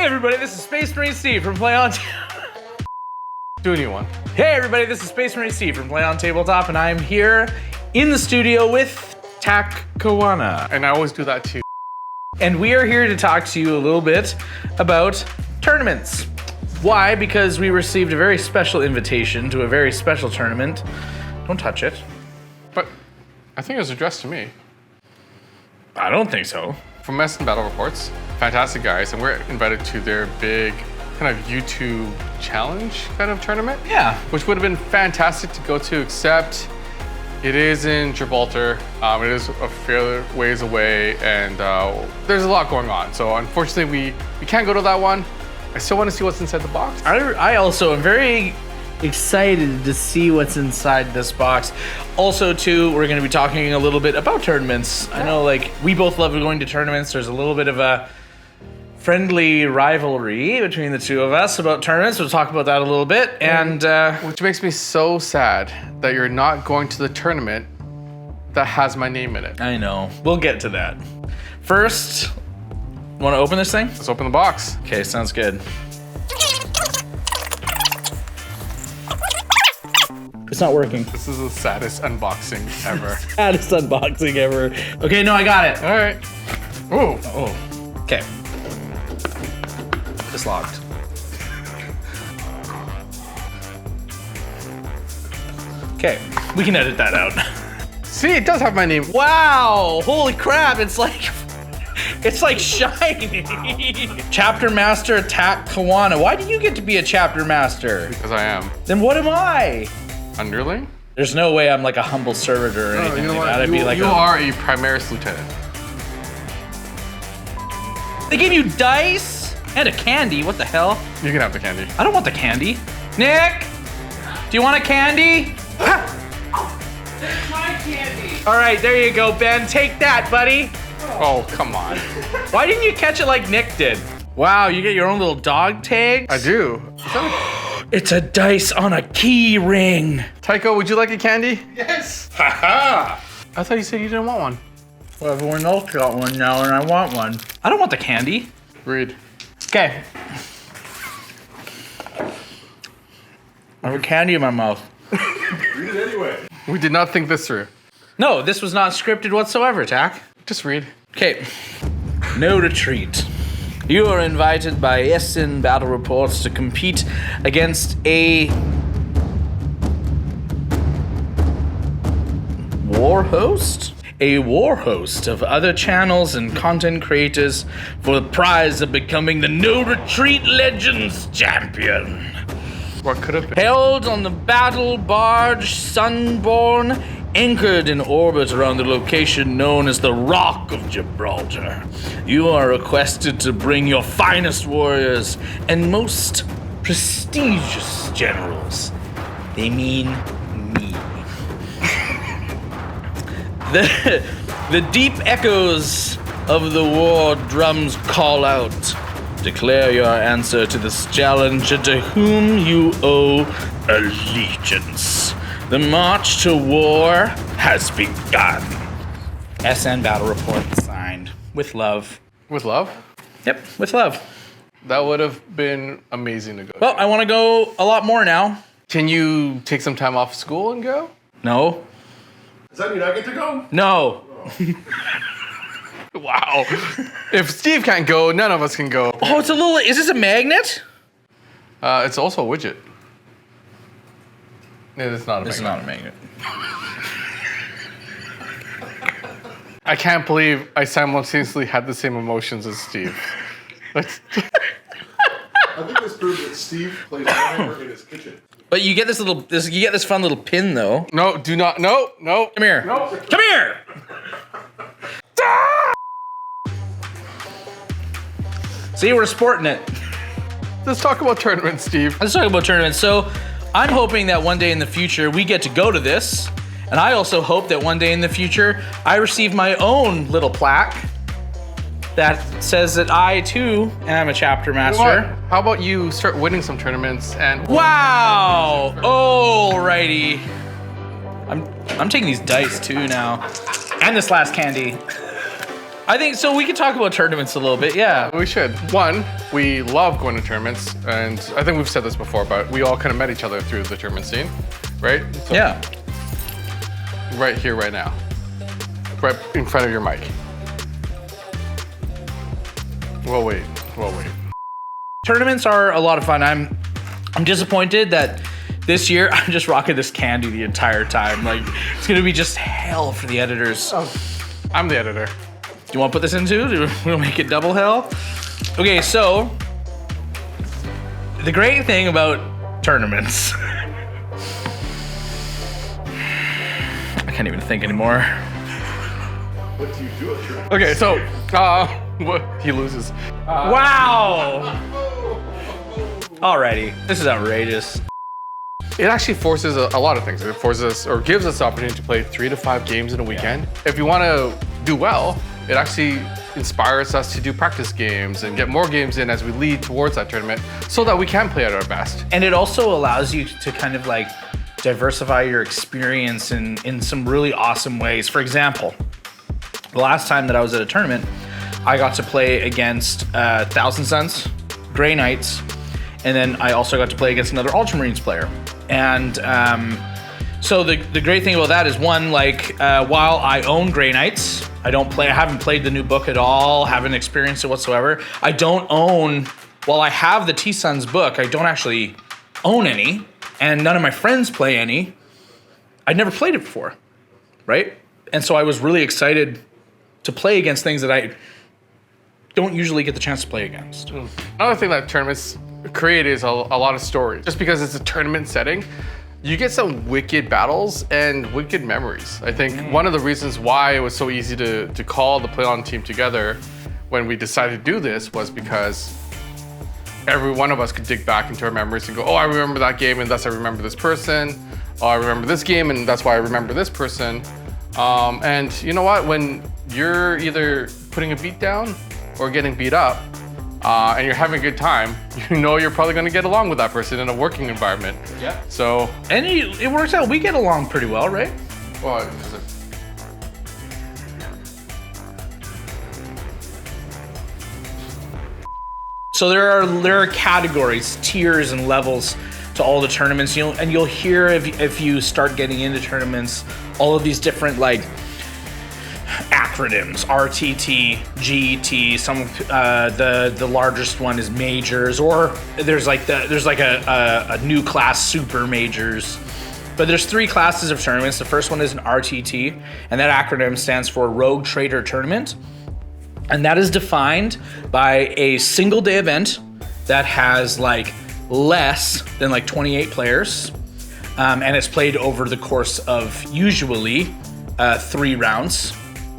everybody, this is Space Marine Steve from Play On Do a new one. Hey everybody, this is Space Marine Steve from Play On Tabletop, and I'm here in the studio with Tak Kawana. And I always do that too. And we are here to talk to you a little bit about tournaments. Why? Because we received a very special invitation to a very special tournament. Don't touch it. But I think it was addressed to me. I don't think so. From Mess and Battle Reports. Fantastic guys, and we're invited to their big kind of YouTube challenge kind of tournament. Yeah. Which would have been fantastic to go to, except it is in Gibraltar. It is a fair ways away, and there's a lot going on. So unfortunately, we can't go to that one. I still want to see what's inside the box. I also am very excited to see what's inside this box. Also, too, we're going to be talking a little bit about tournaments. I know, like, we both love going to tournaments. There's a little bit of a friendly rivalry between the two of us about tournaments. We'll talk about that a little bit. And which makes me so sad that you're not going to the tournament that has my name in it. I know. We'll get to that. First, want to open this thing? Let's open the box. Okay, sounds good. It's not working. This is the saddest unboxing ever. Saddest unboxing ever. Okay, no, I got it. All right. Ooh. Oh, okay. It's locked. Okay, we can edit that out. See, it does have my name. Wow, holy crap, it's like shiny. Chapter Master Tak Kawana. Why do you get to be a Chapter Master? Because I am. Then what am I? Underling? There's no way I'm like a humble servitor or anything like that. I'd be like you are a Primaris Lieutenant. They gave you dice and a candy. What the hell? You can have the candy. I don't want the candy. Nick, do you want a candy? That's my candy. All right, there you go, Ben. Take that, buddy. Oh, come on. Why didn't you catch it like Nick did? Wow, you get your own little dog tags? I do. It's a dice on a key ring. Tycho, would you like a candy? Yes. Haha. I thought you said you didn't want one. Well, everyone else got one now, and I want one. I don't want the candy. Read. Okay. I have a candy in my mouth. Read it anyway. We did not think this through. No, this was not scripted whatsoever, Tak. Just read. Okay. No retreat. You are invited by SN Battle Reports to compete against a war host? A war host of other channels and content creators for the prize of becoming the No Retreat Legends champion. What could have been? Held on the battle barge Sunborn, anchored in orbit around the location known as the Rock of Gibraltar. You are requested to bring your finest warriors and most prestigious generals. They mean me. The deep echoes of the war drums call out. Declare your answer to this challenger to whom you owe allegiance. The march to war has begun. SN Battle Report signed. With love. With love? Yep, with love. That would have been amazing to go. Well, I want to go a lot more now. Can you take some time off school and go? No. Does that mean I get to go? No. Wow. If Steve can't go, none of us can go. Oh, it's a little, is this a magnet? It's also a widget. It's not a This is magnet. not a magnet. I can't believe I simultaneously had the same emotions as Steve. That's I think this proves that Steve plays Warhammer in his kitchen. But you get you get this fun little pin though. no, do not. No. Come here. No. Come here. See, we're sporting it. Let's talk about tournaments, Steve. Let's talk about tournaments. So, I'm hoping that one day in the future we get to go to this, and I also hope that one day in the future I receive my own little plaque that says that I too am a chapter master. How about you start winning some tournaments and Wow! Alrighty. I'm taking these dice too now, and this last candy. I think so. We can talk about tournaments a little bit. Yeah. We should. One, we love going to tournaments, and I think we've said this before, but we all kind of met each other through the tournament scene, right? So, Yeah. Right here, right now. Right in front of your mic. Well, wait. Tournaments are a lot of fun. I'm disappointed that this year I'm just rocking this candy the entire time. Like, it's gonna be just hell for the editors. Oh, I'm the editor. Do you want to put this in too? Do we make it double hell? Okay, so the great thing about tournaments, I can't even think anymore. What do you do at your Okay, so what he loses. Wow! Alrighty, this is outrageous. It actually forces a lot of things. It forces us or gives us the opportunity to play 3 to 5 games in a weekend. If you want to do well, it actually inspires us to do practice games and get more games in as we lead towards that tournament so that we can play at our best. And it also allows you to kind of like diversify your experience in some really awesome ways. For example, the last time that I was at a tournament, I got to play against Thousand Suns, Grey Knights, and then I also got to play against another Ultramarines player. And so the great thing about that is one, like while I own Grey Knights, I haven't played the new book at all, haven't experienced it whatsoever. I don't own, while I have the T-Suns book, I don't actually own any, and none of my friends play any. I'd never played it before, right? And so I was really excited to play against things that I don't usually get the chance to play against. Another thing that tournaments create is a lot of stories. Just because it's a tournament setting, you get some wicked battles and wicked memories. I think one of the reasons why it was so easy to call the Play On team together when we decided to do this was because every one of us could dig back into our memories and go, oh, I remember that game and thus I remember this person. Oh, I remember this game and that's why I remember this person. And you know what? When you're either putting a beat down or getting beat up, and you're having a good time, you know you're probably going to get along with that person in a working environment. Yeah. So, And it works out. We get along pretty well, right? well, So there are categories, tiers, and levels to all the tournaments. You'll hear if you start getting into tournaments, all of these different like acronyms: RTT, GT. Some the largest one is majors, or there's like a new class, super majors. But there's 3 classes of tournaments. The first one is an RTT, and that acronym stands for Rogue Trader Tournament. And that is defined by a single day event that has like less than like 28 players. And it's played over the course of usually 3 rounds.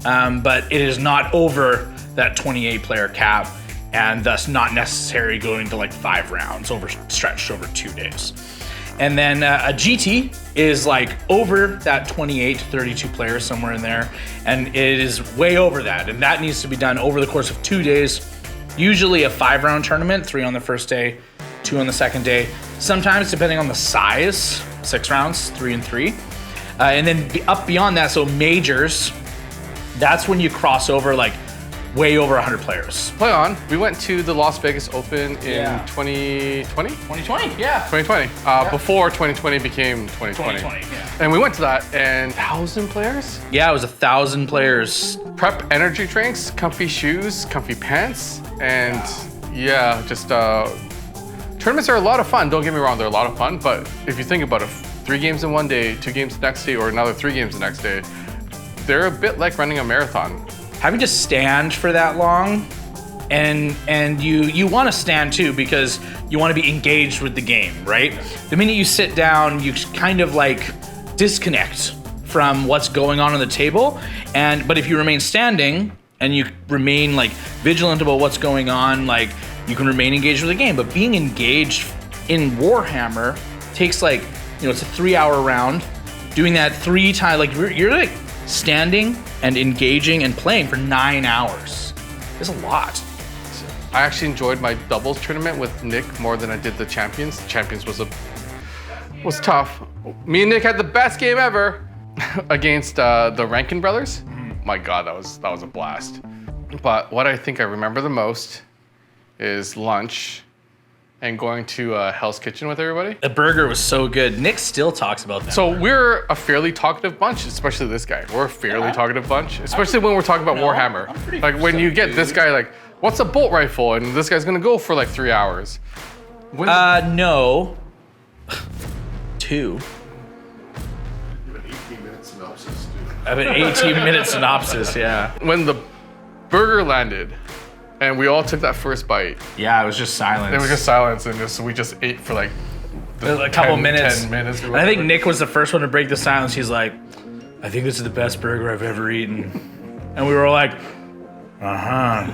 But it is not over that 28 player cap, and thus not necessary going to like 5 rounds stretched over 2 days. And then a GT is like over that 28 to 32 players, somewhere in there. And it is way over that. And that needs to be done over the course of 2 days. Usually a 5-round tournament, 3 on the first day, 2 on the second day. Sometimes, depending on the size, 6 rounds, 3 and 3. And then up beyond that, so majors, that's when you cross over like way over 100 players. Play On, we went to the Las Vegas Open in 2020? 2020, yeah. 2020, before 2020 became 2020. 2020, yeah. And we went to that, and 1,000 players? Yeah, it was 1,000 players. Prep energy drinks, comfy shoes, comfy pants, and yeah, just tournaments are a lot of fun. Don't get me wrong, they're a lot of fun, but if you think about it, 3 games in one day, 2 games the next day, or another 3 games the next day, they're a bit like running a marathon. Having to stand for that long, and you want to stand too because you want to be engaged with the game, right? The minute you sit down, you kind of like disconnect from what's going on the table. But if you remain standing and you remain like vigilant about what's going on, like you can remain engaged with the game. But being engaged in Warhammer takes like, it's a 3-hour round. Doing that 3 times, like you're like standing and engaging and playing for 9 hours. It's a lot. I actually enjoyed my doubles tournament with Nick more than I did the Champions. The Champions was tough. Me and Nick had the best game ever against the Rankin brothers. My God, that was a blast. But what I think I remember the most is lunch and going to Hell's Kitchen with everybody. The burger was so good. Nick still talks about that. So we're a fairly talkative bunch, especially this guy. We're a fairly talkative bunch, especially when we're talking about Warhammer. Like when you get this guy, like, what's a bolt rifle? And this guy's gonna go for like 3 hours. No. 2. An 18-minute synopsis, dude. I have an 18-minute synopsis, yeah. When the burger landed and we all took that first bite, Yeah, it was just silence. there was just silence and we just ate for like a couple minutes. 10 minutes or And I think whatever. Nick was the first one to break the silence. He's like, I think this is the best burger I've ever eaten. And we were all like, uh-huh.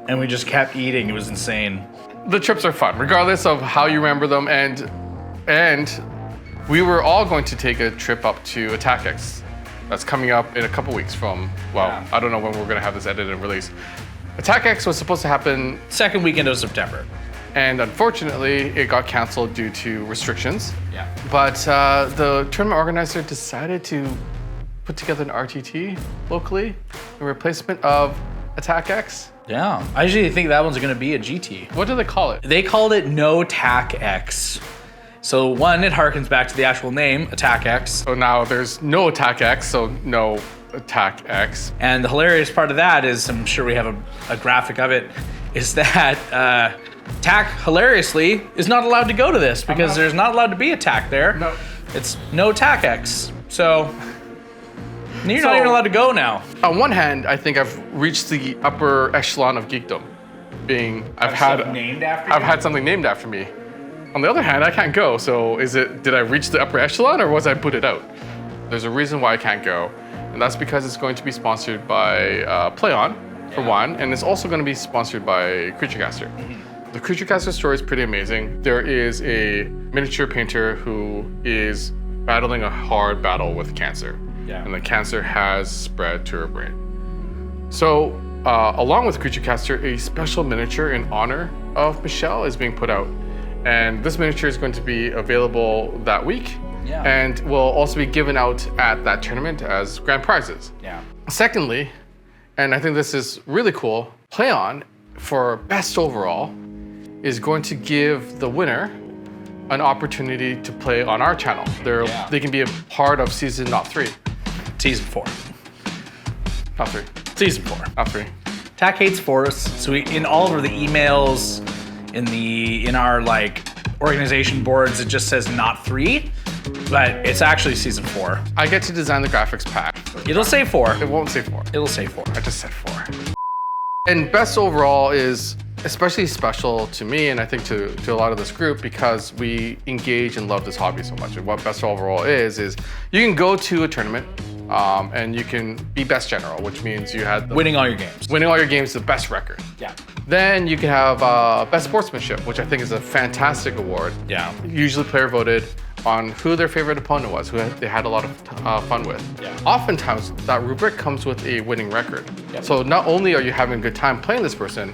And we just kept eating. It was insane. The trips are fun, regardless of how you remember them. And we were all going to take a trip up to Attack X. That's coming up in a couple weeks from, well, Yeah. I don't know when we're gonna have this edited and released. Attack X was supposed to happen, Second weekend of September. and unfortunately, it got canceled due to restrictions. Yeah. But the tournament organizer decided to put together an RTT locally in replacement of Attack X. Yeah. I usually think that one's going to be a GT. What do they call it? They called it No Tac X. So one, it harkens back to the actual name, Attack X. So now there's no Attack X, so no Attack X. And the hilarious part of that is, I'm sure we have a graphic of it, is that TAC, hilariously, is not allowed to go to this because there's not allowed to be a TAC there. No. It's no TAC X. So you're not So- even allowed to go now. On one hand, I think I've reached the upper echelon of geekdom, being I've had something named after me. On the other hand, I can't go. So did I reach the upper echelon or was I booted out? There's a reason why I can't go, and that's because it's going to be sponsored by PlayOn, for one, and it's also going to be sponsored by CreatureCaster. The CreatureCaster story is pretty amazing. There is a miniature painter who is battling a hard battle with cancer. Yeah. And the cancer has spread to her brain. So, along with CreatureCaster, a special miniature in honor of Michelle is being put out. And this miniature is going to be available that week. Yeah. And will also be given out at that tournament as grand prizes. Yeah. Secondly, and I think this is really cool, PlayOn, for best overall, is going to give the winner an opportunity to play on our channel. They can be a part of season, not 3. Season 4. Not 3. Season 4. Not 3. TAC hates forests. So in all of the emails, in our like organization boards, it just says not 3, but it's actually season 4. I get to design the graphics pack. It'll say 4. It won't say 4. It'll say 4. I just said 4. And best overall is especially special to me, and I think to a lot of this group, because we engage and love this hobby so much. And what best overall is you can go to a tournament and you can be best general, which means you had Winning all your games. winning all your games, the best record. Yeah. Then you can have best sportsmanship, which I think is a fantastic award. Yeah. Usually player voted on who their favorite opponent was, who they had a lot of fun with. Yeah. Oftentimes, that rubric comes with a winning record. Yep. So not only are you having a good time playing this person,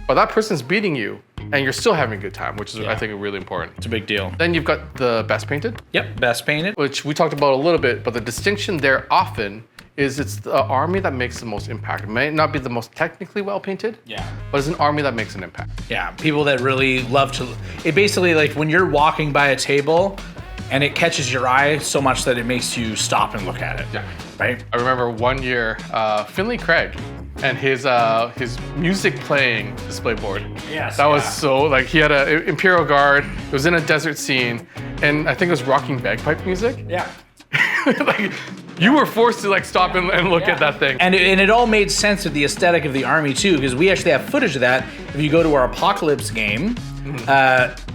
but that person's beating you, and you're still having a good time, which is, I think, really important. It's a big deal. Then you've got the best painted, Yep. Best painted. which we talked about a little bit, but the distinction there often is it's the army that makes the most impact. It may not be the most technically well painted, Yeah. but it's an army that makes an impact. Yeah. People that really love to. It basically, like when you're walking by a table and it catches your eye so much that it makes you stop and look at it. Yeah. Right? I remember one year, Finley Craig and his music playing display board. Yes, That was yeah. so, like, he had an Imperial Guard, it was in a desert scene, and I think it was rocking bagpipe music. Yeah. Like, you were forced to, like, stop and look at that thing. And it all made sense with the aesthetic of the army too, because we actually have footage of that. If you go to our Apocalypse game,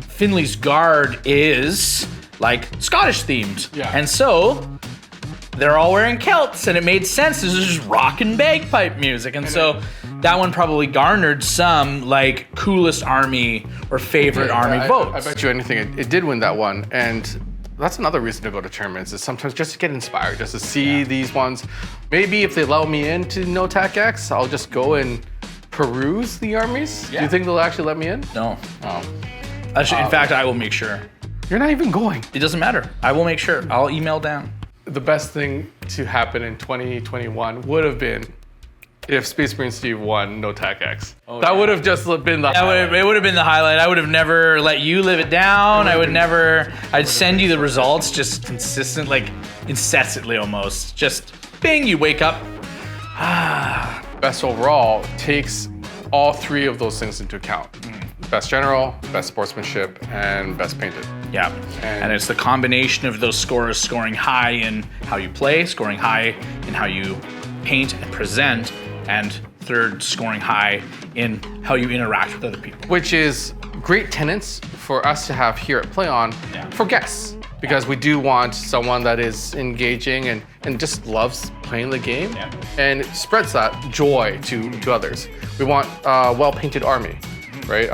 Finley's Guard is like Scottish themed. Yeah. And so they're all wearing kilts, and it made sense. This is just rock and bagpipe music. And so that one probably garnered some like coolest army or favorite army votes. I bet you anything it did win that one. And that's another reason to go to tournaments, is sometimes just to get inspired, just to see these ones. Maybe if they allow me into No Tac X, I'll just go and peruse the armies. Do Yeah. you think they'll actually let me in? No. Oh. In fact, I will make sure. You're not even going. It doesn't matter. I will make sure. I'll email down. The best thing to happen in 2021 would have been if Space Marine Steve won No Tac X. That would have just been the highlight. It would have been the highlight. I would have never let you live it down. I'd send you the results just consistent, like incessantly almost. Just bing, you wake up. Best overall takes all three of those things into account. Best general, best sportsmanship, and best painted. Yeah, and it's the combination of those scores scoring high in how you play, scoring high in how you paint and present, and third, scoring high in how you interact with other people. Which is great tenets for us to have here at Play On for guests. Because we do want someone that is engaging and just loves playing the game and spreads that joy to others. We want a well-painted army, right?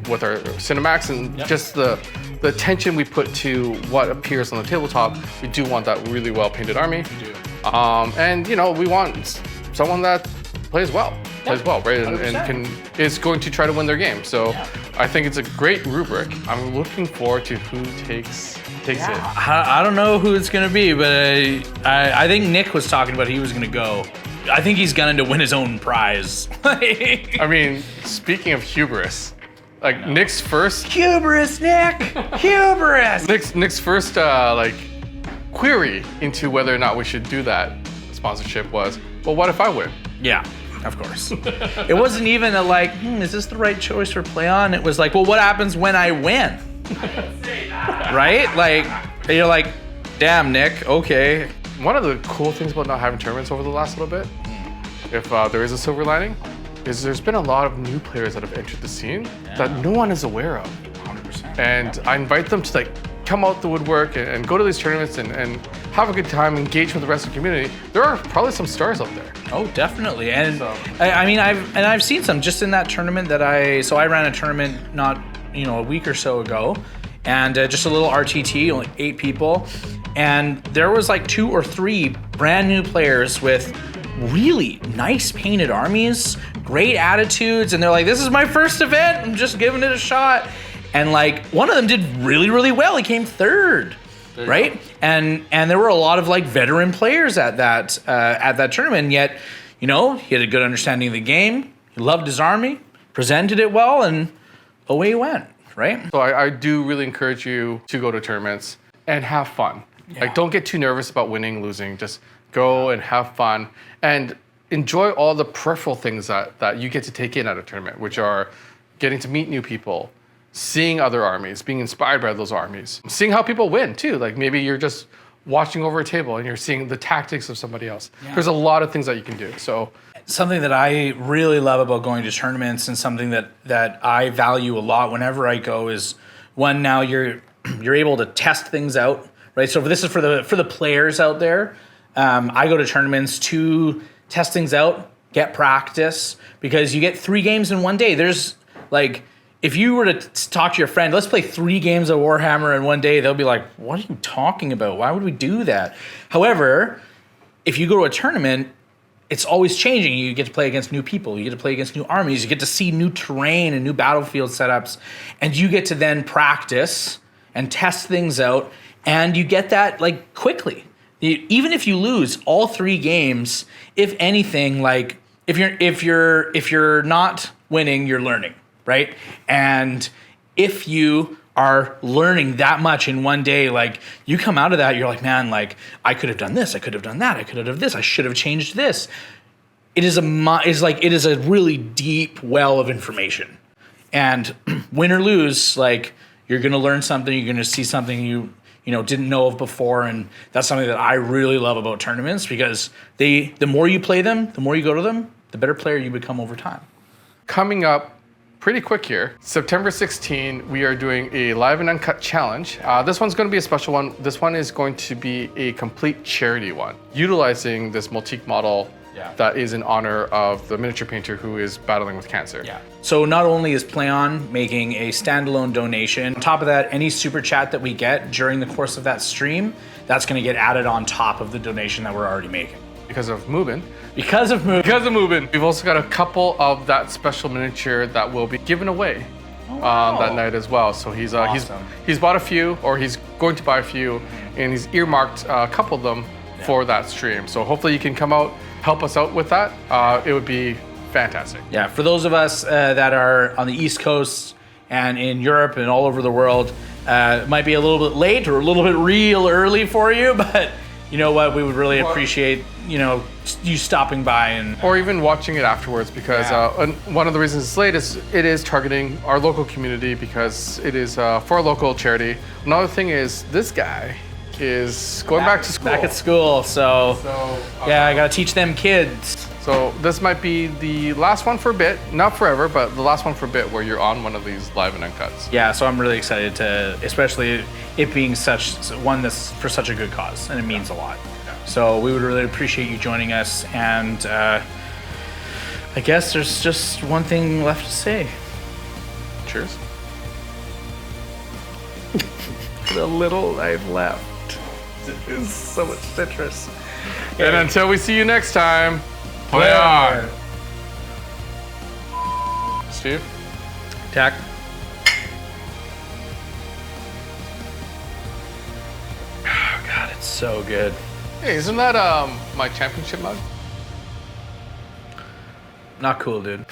With our cinematics and just the attention we put to what appears on the tabletop, we do want that really well-painted army. We do. And you know, we want someone that plays well, right? And is going to try to win their game. So I think it's a great rubric. I'm looking forward to who takes it. I don't know who it's gonna be, but I think Nick was talking about he was gonna go. I think he's gunning to win his own prize. I mean, speaking of hubris, like Nick's first hubris, Nick, hubris. Nick's first like query into whether or not we should do that sponsorship was, well, what if I win? Yeah, of course. It wasn't even a like, is this the right choice for Play On? It was like, well, what happens when I win? I didn't say that. Right? Like, you're like, damn, Nick, okay. One of the cool things about not having tournaments over the last little bit, if there is a silver lining, is there's been a lot of new players that have entered the scene that no one is aware of. 100%. And I invite them to like come out the woodwork and go to these tournaments and have a good time, engage with the rest of the community. There are probably some stars out there. Oh, definitely. And I mean, I've seen some just in that tournament that I ran a tournament not, a week or so ago, and just a little RTT, only 8 people. And there was like 2 or 3 brand new players with really nice painted armies, great attitudes. And they're like, this is my first event. I'm just giving it a shot. And like one of them did really, really well. He came 3rd, right? And there were a lot of like veteran players at that tournament. And yet, he had a good understanding of the game. He loved his army, presented it well, and away he went, right? So I do really encourage you to go to tournaments and have fun. Yeah. Like, don't get too nervous about winning, losing. Just go and have fun and enjoy all the peripheral things that you get to take in at a tournament, which are getting to meet new people, seeing other armies, being inspired by those armies, seeing how people win too. Like maybe you're just watching over a table and you're seeing the tactics of somebody else. Yeah. There's a lot of things that you can do. So something that I really love about going to tournaments and something that I value a lot whenever I go is one, now you're able to test things out, right? So this is for the players out there. I go to tournaments to test things out, get practice, because you get 3 games in one day. There's like, if you were to talk to your friend, let's play 3 games of Warhammer in one day, they'll be like, what are you talking about? Why would we do that? However, if you go to a tournament, it's always changing. You get to play against new people. You get to play against new armies. You get to see new terrain and new battlefield setups. And you get to then practice and test things out. And you get that like quickly. Even if you lose all 3 games, if anything, like if you're not winning, you're learning. Right? And if you are learning that much in one day, like you come out of that, you're like, man, like I could have done this, I could have done that, I could have done this, I should have changed this. It is a really deep well of information. And win or lose, like you're gonna learn something, you're gonna see something you didn't know of before. And that's something that I really love about tournaments, because the more you play them, the more you go to them, the better player you become over time. Coming up pretty quick here, September 16, we are doing a live and uncut challenge. This one's going to be a special one. This one is going to be a complete charity one, utilizing this Multique model that is in honor of the miniature painter who is battling with cancer. Yeah. So not only is Play On making a standalone donation, on top of that, any super chat that we get during the course of that stream, that's going to get added on top of the donation that we're already making. Because of Mubin. Because of Mubin. We've also got a couple of that special miniature that will be given away that night as well. So he's bought a few, or he's going to buy a few, and he's earmarked a couple of them for that stream. So hopefully you can come out help us out with that, it would be fantastic. Yeah, for those of us that are on the East Coast and in Europe and all over the world, it might be a little bit late or a little bit real early for you, but you know what? We would really appreciate, you stopping by and... Or even watching it afterwards, because and one of the reasons it's late is it is targeting our local community because it is for a local charity. Another thing is this guy is going back to school. Back at school, so yeah, I gotta teach them kids. So this might be the last one for a bit, not forever, but the last one for a bit where you're on one of these live and uncuts. Yeah, so I'm really excited to, especially it being such one that's for such a good cause, and it means a lot. So we would really appreciate you joining us, and I guess there's just one thing left to say. Cheers. The little I've left is so much citrus. And until we see you next time, play on. Steve? Tack. Oh, God, it's so good. Hey, isn't that my championship mug? Not cool, dude.